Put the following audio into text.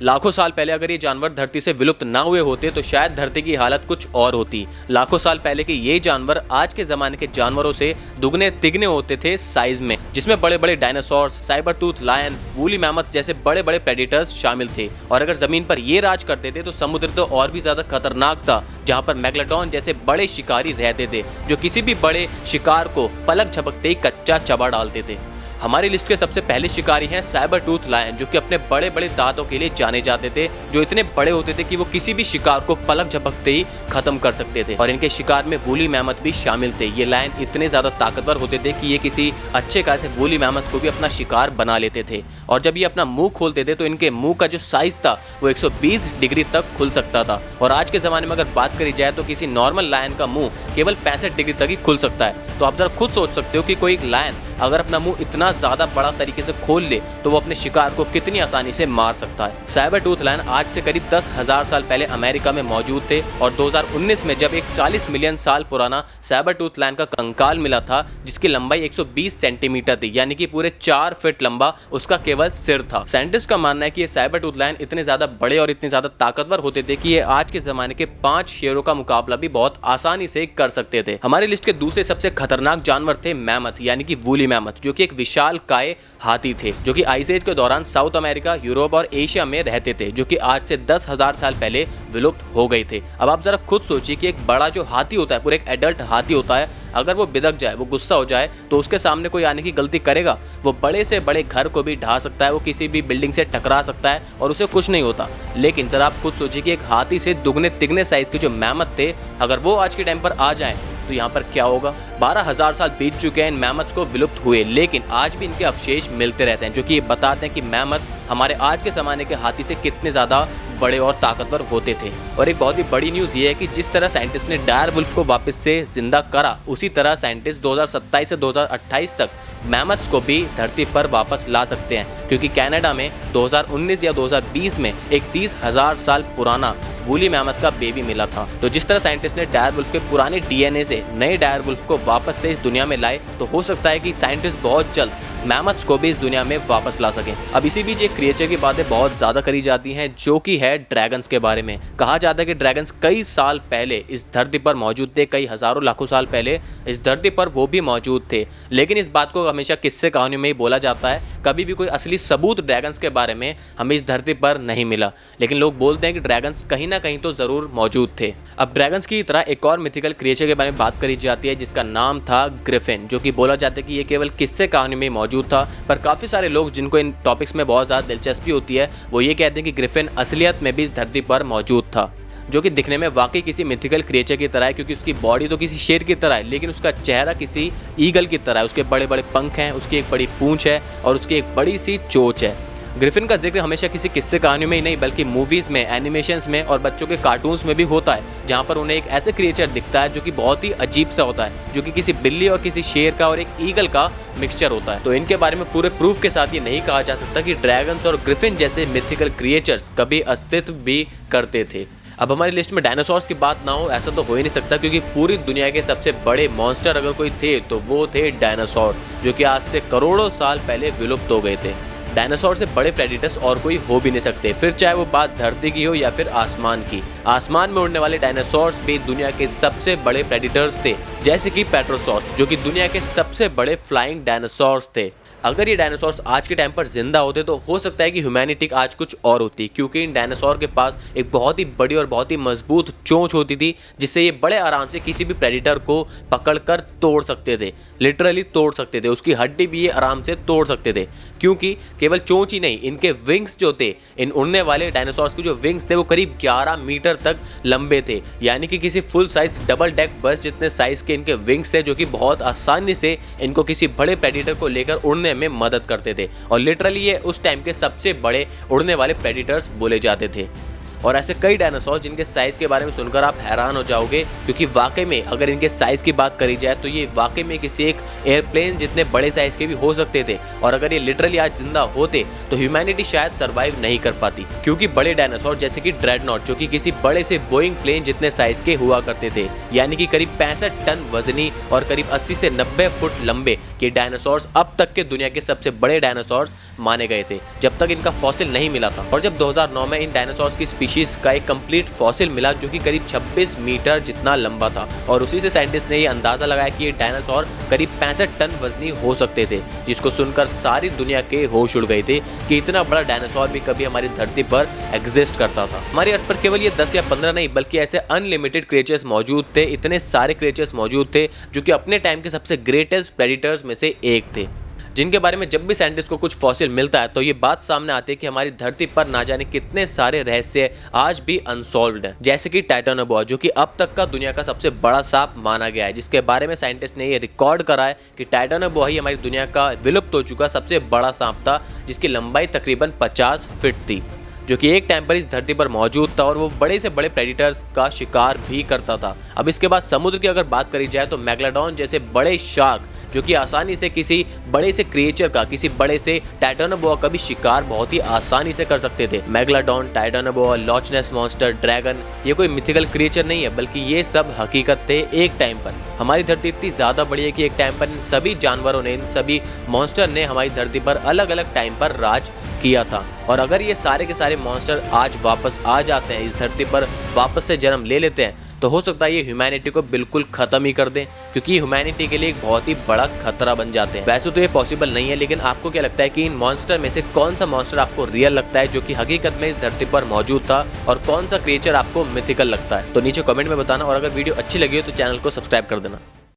लाखों साल पहले अगर ये जानवर धरती से विलुप्त ना हुए होते तो शायद धरती की हालत कुछ और होती। लाखों साल पहले के ये जानवर आज के जमाने के जानवरों से दुगने तिगने होते थे साइज में, जिसमें बड़े बड़े dinosaurs, sabre tooth lion, woolly mammoth जैसे बड़े बड़े प्रेडेटर्स शामिल थे। और अगर जमीन पर ये राज करते थे तो समुद्र तो और भी ज्यादा खतरनाक था, जहाँ पर मेगलोडॉन जैसे बड़े शिकारी रहते थे जो किसी भी बड़े शिकार को पलक झपकते ही कच्चा चबा डालते थे। हमारी लिस्ट के सबसे पहले शिकारी हैं साइबर टूथ लायन, जो कि अपने बड़े बड़े दांतों के लिए जाने जाते थे, जो इतने बड़े होते थे कि वो किसी भी शिकार को पलक झपकते ही खत्म कर सकते थे। और इनके शिकार में वूली मैमथ भी शामिल थे। ये लायन इतने ज्यादा ताकतवर होते थे कि ये किसी अच्छे खासे वूली मैमथ को भी अपना शिकार बना लेते थे। और जब ये अपना मुंह खोलते थे तो इनके मुंह का जो साइज था वो 120 डिग्री तक खुल सकता था। और आज के ज़माने में अगर बात करी जाए तो किसी नॉर्मल लायन का मुंह केवल 65 डिग्री तक ही खुल सकता है। तो आप जरा खुद सोच सकते हो कि कोई लायन अगर अपना मुंह इतना ज़्यादा बड़ा तरीके से खोल ले तो वो अपने शिकार को कितनी आसानी से मार सकता है। साइबर टूथ लायन आज से करीब 10,000 साल पहले अमेरिका में मौजूद थे। और 2019 में जब एक 40 मिलियन साल पुराना साइबर टूथ लायन का कंकाल मिला था, जिसकी लंबाई 120 सेंटीमीटर थी, यानी कि पूरे 4 फीट लंबा उसका केवल सिर था। साइंटिस्ट का मानना है कि ये साइबर टूथ लायन इतने ज्यादा बड़े और इतने ज्यादा ताकतवर होते थे कि ये आज के जमाने के 5 शेरों का मुकाबला भी बहुत आसानी से कर सकते थे। हमारी लिस्ट के दूसरे सबसे खतरनाक जानवर थे मैमथ, यानी कि वूली मैमथ, जो कि एक विशाल काय हाथी थे, जो कि आइस एज के दौरान साउथ अमेरिका, यूरोप और एशिया में रहते थे, जो कि आज से 10,000 साल पहले विलुप्त हो गए थे। अब आप जरा खुद सोचिए कि एक बड़ा जो हाथी होता है, पूरा एक एडल्ट हाथी होता है, अगर वो बिदक जाए, वो गुस्सा हो जाए तो उसके सामने कोई आने की गलती करेगा? वो बड़े से बड़े घर को भी ढा सकता है, वो किसी भी बिल्डिंग से टकरा सकता है और उसे कुछ नहीं होता। लेकिन जरा आप खुद सोचिए कि एक हाथी से दुगने तिगने साइज के जो मैमथ थे, अगर वो आज के टाइम पर आ जाएं तो यहाँ पर क्या होगा। 12,000 साल बीत चुके हैं इन मैमथ्स को विलुप्त हुए, लेकिन आज भी इनके अवशेष मिलते रहते हैं, जो कि ये बताते हैं कि मैमथ हमारे आज के ज़माने के हाथी से कितने ज़्यादा बड़े और ताकतवर होते थे। और एक बहुत ही बड़ी न्यूज़ ये है कि जिस तरह साइंटिस्ट ने डायर वुल्फ को वापस से जिंदा करा, उसी तरह साइंटिस्ट 2027 से 2028 तक मैमथ्स को भी धरती पर वापस ला सकते हैं, क्योंकि कनाडा में 2019 या 2020 में एक 30,000 साल पुराना वूली मैमथ का बेबी मिला था। तो जिस तरह साइंटिस्ट ने डायर वुल्फ के पुराने डीएनए से नए डायर वुल्फ को वापस से इस दुनिया में लाए, तो हो सकता है कि साइंटिस्ट बहुत जल्द मैमथ्स को भी इस दुनिया में वापस ला सकें। अब इसी बीच एक क्रिएचर की बातें बहुत ज़्यादा करी जाती हैं, जो कि है ड्रैगन्स के बारे में। कहा जाता है कि ड्रैगन्स कई साल पहले इस धरती पर मौजूद थे, कई हज़ारों लाखों साल पहले इस धरती पर वो भी मौजूद थे। लेकिन इस बात को हमेशा किस्से कहानियों में ही बोला जाता है, कभी भी कोई असली सबूत ड्रैगन्स के बारे में हमें इस धरती पर नहीं मिला। लेकिन लोग बोलते हैं कि ड्रैगन्स कहीं ना कहीं तो ज़रूर मौजूद थे। अब ड्रैगन्स की तरह एक और मिथिकल क्रिएचर के बारे में बात करी जाती है, जिसका नाम था ग्रिफिन, जो कि बोला जाता है कि ये केवल किस्से कहानी में मौजूद था। पर काफ़ी सारे लोग जिनको इन टॉपिक्स में बहुत ज़्यादा दिलचस्पी होती है, वो ये कहते हैं कि ग्रिफिन असलियत में भी इस धरती पर मौजूद था, जो कि दिखने में वाकई किसी मिथिकल क्रिएचर की तरह है, क्योंकि उसकी बॉडी तो किसी शेर की तरह है, लेकिन उसका चेहरा किसी ईगल की तरह है। उसके बड़े बड़े पंख हैं, उसकी एक बड़ी पूंछ है और उसकी एक बड़ी सी चोंच है। ग्रिफिन का जिक्र हमेशा किसी किस्से कहानियों में ही नहीं, बल्कि मूवीज़ में, एनिमेशंस में और बच्चों के कार्टून्स में भी होता है, जहाँ पर उन्हें एक ऐसे क्रिएचर दिखता है जो कि बहुत ही अजीब सा होता है, जो कि किसी बिल्ली और किसी शेर का और एक ईगल का मिक्सचर होता है। तो इनके बारे में पूरे प्रूफ के साथ ये नहीं कहा जा सकता कि ड्रैगन्स और ग्रिफिन जैसे मिथिकल क्रिएचर्स कभी अस्तित्व भी करते थे। अब हमारी लिस्ट में डायनासोर्स की बात ना हो, ऐसा तो हो ही नहीं सकता, क्योंकि पूरी दुनिया के सबसे बड़े मॉन्स्टर अगर कोई थे तो वो थे डायनासोर, जो कि आज से करोड़ों साल पहले विलुप्त हो गए थे। डायनासोर से बड़े प्रेडेटर्स और कोई हो भी नहीं सकते, फिर चाहे वो बात धरती की हो या फिर आसमान की। आसमान में उड़ने वाले डायनासोर्स भी दुनिया के सबसे बड़े प्रेडेटर्स थे, जैसे कि पेट्रोसॉर्स, जो कि दुनिया के सबसे बड़े फ्लाइंग डायनासोर्स थे। अगर ये डायनासोर्स आज के टाइम पर जिंदा होते तो हो सकता है कि ह्यूमैनिटी आज कुछ और होती, क्योंकि इन डायनासोर के पास एक बहुत ही बड़ी और बहुत ही मजबूत चोंच होती थी, जिससे ये बड़े आराम से किसी भी प्रेडेटर को पकड़कर तोड़ सकते थे, लिटरली तोड़ सकते थे। उसकी हड्डी भी ये आराम से तोड़ सकते थे, क्योंकि केवल चोंच ही नहीं, इनके विंग्स जो थे, इन उड़ने वाले डायनासोर्स के जो विंग्स थे वो करीब 11 मीटर तक लंबे थे, यानी कि किसी फुल साइज डबल डेक बस जितने साइज के इनके विंग्स थे, जो कि बहुत आसानी से इनको किसी बड़े प्रेडेटर को लेकर उड़ने में मदद करते थे। और लिटरली ये उस टाइम के सबसे बड़े उड़ने वाले प्रेडेटर्स बोले जाते थे। और ऐसे कई डायनासोर जिनके साइज के बारे में सुनकर आप हैरान हो जाओगे, क्योंकि वाकई में अगर इनके साइज की बात करी जाए तो ये वाकई में किसी एक एयरप्लेन जितने बड़े साइज के भी हो सकते थे। और अगर ये लिटरली आज जिंदा होते तो ह्यूमैनिटी शायद सरवाइव नहीं कर पाती, क्योंकि बड़े डायनासोर जैसे कि ड्रेडनॉट जो कि किसी बड़े से बोइंग प्लेन जितने साइज के हुआ करते थे, यानी कि करीब 65 टन वजनी और करीब 80 से 90 फुट लंबे, ये डायनासोर्स अब तक के दुनिया के सबसे बड़े डायनासोर्स माने गए थे जब तक इनका फॉसिल नहीं मिला था। और जब 2009 में इन डायनासोर्स की स्पीशीज का एक कंप्लीट फॉसिल मिला जो कि करीब 26 मीटर जितना लंबा था, और उसी से साइंटिस्ट ने ये अंदाजा लगाया कि ये डायनासोर करीब 65 टन वजनी हो सकते थे, जिसको सुनकर सारी दुनिया के होश उड़ गए थे कि इतना बड़ा डायनासोर भी कभी हमारी धरती पर एग्जिस्ट करता था। हमारी अर्थ पर केवल ये 10 या 15 नहीं बल्कि ऐसे अनलिमिटेड क्रिएचर्स मौजूद थे, इतने सारे क्रिएचर्स मौजूद थे जो कि अपने टाइम के सबसे ग्रेटेस्ट प्रेडिटर्स में से एक थे, जिनके बारे में जब भी साइंटिस्ट को कुछ फॉसिल मिलता है तो ये बात सामने आती है कि हमारी धरती पर ना जाने कितने सारे रहस्य आज भी अनसॉल्व्ड हैं। जैसे कि टाइटैनोबोआ जो कि अब तक का दुनिया का सबसे बड़ा सांप माना गया है, जिसके बारे में साइंटिस्ट ने ये रिकॉर्ड करा है कि टाइटैनोबोआ ही हमारी दुनिया का विलुप्त हो चुका सबसे बड़ा सांप था, जिसकी लंबाई तकरीबन 50 फीट थी, जो कि एक टाइम पर इस धरती पर मौजूद था और वो बड़े से बड़े प्रेडिटर्स का शिकार भी करता था। अब इसके बाद समुद्र की अगर बात करी जाए तो मैग्लाडॉन जैसे बड़े शार्क जो कि आसानी से किसी बड़े से क्रिएचर का, किसी बड़े से टाइटैनोबोआ का भी शिकार बहुत ही आसानी से कर सकते थे। मैग्लाडॉन, टाइटैनोबोआ, लॉच नेस मॉन्स्टर, ड्रैगन, ये कोई मिथिकल क्रिएचर नहीं है बल्कि ये सब हकीकत थे एक टाइम पर। हमारी धरती इतनी ज़्यादा बड़ी है कि एक टाइम पर इन सभी जानवरों ने, इन सभी मॉन्स्टर ने हमारी धरती पर अलग अलग टाइम पर राज किया था। और अगर ये सारे के सारे मॉन्स्टर आज वापस आ जाते हैं, इस धरती पर वापस से जन्म ले लेते हैं, तो हो सकता है ये ह्यूमैनिटी को बिल्कुल ख़त्म ही कर दें, क्योंकि ये ह्यूमैनिटी के लिए एक बहुत ही बड़ा खतरा बन जाते हैं। वैसे तो ये पॉसिबल नहीं है, लेकिन आपको क्या लगता है कि इन मॉन्स्टर में से कौन सा मॉन्स्टर आपको रियल लगता है जो कि हकीकत में इस धरती पर मौजूद था, और कौन सा क्रिएचर आपको मिथिकल लगता है? तो नीचे कमेंट में बताना, और अगर वीडियो अच्छी लगी हो तो चैनल को सब्सक्राइब कर देना।